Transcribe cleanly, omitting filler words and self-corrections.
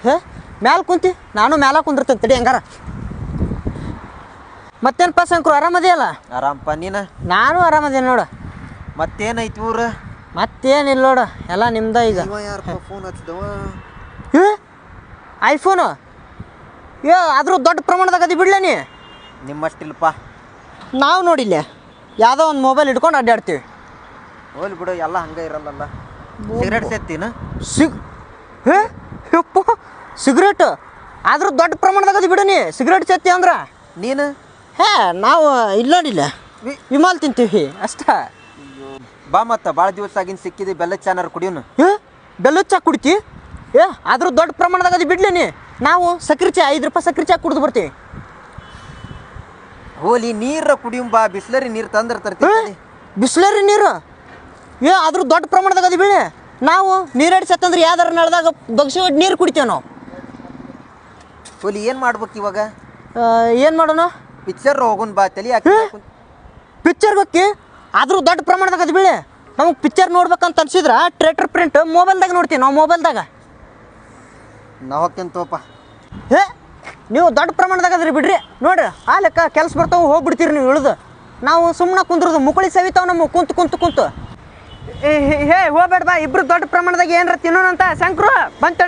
ಹೇ ಮ್ಯಾಲ ಕುಂತಿ ನಾನು ಮ್ಯಾಲ ಕುಂದಿರ್ತೇನೆ ತಡಿ ಹಂಗಾರ ಮತ್ತೇನಪ್ಪ ಶಂಕರು ಆರಾಮದಿಯಲ್ಲ ಆರಾಮಪ್ಪ ನೀನು ನಾನು ಆರಾಮದೇನು ನೋಡು ಮತ್ತೇನೈತಿ ಊರ ಮತ್ತೇನಿಲ್ಲ ನೋಡು ಎಲ್ಲ ನಿಮ್ದ ಈಗ ಯಾರಪ್ಪ ಫೋನ್ ಹಚ್ಚಿದವ ಐಫೋನು ಆದ್ರೂ ದೊಡ್ಡ ಪ್ರಮಾಣದಾಗ ಅದಿ ಬಿಡ್ಲ ನೀ ನಿಮ್ಮಷ್ಟಿಲ್ಪ ನಾವು ನೋಡಿಲ್ಲ ಯಾವುದೋ ಒಂದು ಮೊಬೈಲ್ ಇಟ್ಕೊಂಡು ಅಡ್ಡಾಡ್ತೀವಿ ಹೋಗ್ಲಿ ಬಿಡು ಎಲ್ಲ ಹಂಗೆ ಇರಲ್ಲಲ್ಲ ಸಿಗರೇಟ್ ಸೇರ್ತೀನ ಯಪ್ಪ ಸಿಗರೇಟ್ ಆದ್ರೂ ದೊಡ್ಡ ಪ್ರಮಾಣದಾಗ ಅದಿ ಬಿಡು ನೀ ಸಿಗರೇಟ್ ಸೇರ್ತಿ ಅಂದ್ರೆ ನೀನು ಹೇ ನಾವು ಇಲ್ಲಿ ನೋಡಿಲ್ಲ ವಿಮಾಲ್ ತಿಂತೀವಿ ಅಷ್ಟ ಬಾ ಮತ್ತ ಭಾಳ ದಿವಸ ಆಗಿನ ಸಿಕ್ಕಿದಿ ಬೆಲ್ಲ ಚಾನರ್ ಕುಡಿಯೋನು ಬೆಲ್ಲದ ಚಾ ಕುಡ್ತಿ ಆದ್ರೂ ದೊಡ್ಡ ಪ್ರಮಾಣದಾಗ ಅದು ಬಿಡ್ಲಿ ನೀ ನಾವು ಸಕ್ರೆ ಚಾ 5 ರೂಪಾಯಿ ಸಕ್ರೆ ಚಾ ಕುಡಿದು ಬರ್ತೀವಿ ಹೋಲಿ ನೀರ ಕುಡಿಯಂ ಬಾ ಬಿಸ್ಲರಿ ನೀರು ತಂದ್ರೆ ತರ್ತೀವಿ ಬಿಸ್ಲರಿ ನೀರು ಆದ್ರೂ ದೊಡ್ಡ ಪ್ರಮಾಣದಾಗ ಅದು ಬೀಳಿ ನಾವು ನೀರಡಿಸತ್ತಂದ್ರೆ ಯಾವ್ದಾರ ನಳ್ದಾಗ ಬಗ್ಸಿ ನೀರು ಕುಡಿತೇವೆ ನಾವು ಹೋಲಿ ಏನು ಮಾಡ್ಬೇಕು ಇವಾಗ ಏನು ಮಾಡೋಣ ಪಿಕ್ಚರ್ ಹೋಗೋಣ ಬಾ ತಲೆ ಹಾಕಿ ಪಿಕ್ಚರ್ಗೆ ಹೋಗಿ ಆದ್ರೂ ದೊಡ್ಡ ಪ್ರಮಾಣದಾಗ ಅದು ಬೀಳಿ ನಮಗೆ ಪಿಕ್ಚರ್ ನೋಡ್ಬೇಕಂತ ಅನ್ಸಿದ್ರೆ ಥಿಯೇಟರ್ ಪ್ರಿಂಟ್ ಮೊಬೈಲ್ದಾಗ ನೋಡ್ತೀವಿ ನಾವು ಮೊಬೈಲ್ದಾಗ ನಾವು ಹೋಗ್ತೇಂತೋಪ ನೀವು ದೊಡ್ಡ ಪ್ರಮಾಣದಾಗ ಅದ್ರಿ ಬಿಡ್ರಿ ನೋಡ್ರಿ ಆ ಲೆಕ್ಕ ಕೆಲಸ ಬರ್ತಾವೆ ಹೋಗ್ಬಿಡ್ತೀರಿ ನೀವು ಇಳಿದು ನಾವು ಸುಮ್ಮನೆ ಕುಂದ್ರದು ಮುಕುಳಿ ಸವಿತಾವ ನಮ್ಮ ಕುಂತು ಹೋಗ್ಬೇಡ ಬಾ ಇಬ್ರು ದೊಡ್ಡ ಪ್ರಮಾಣದಾಗ ಏನಾರ ತಿನ್ನೋಣಂತ ಶಂಕರು ಬಂತ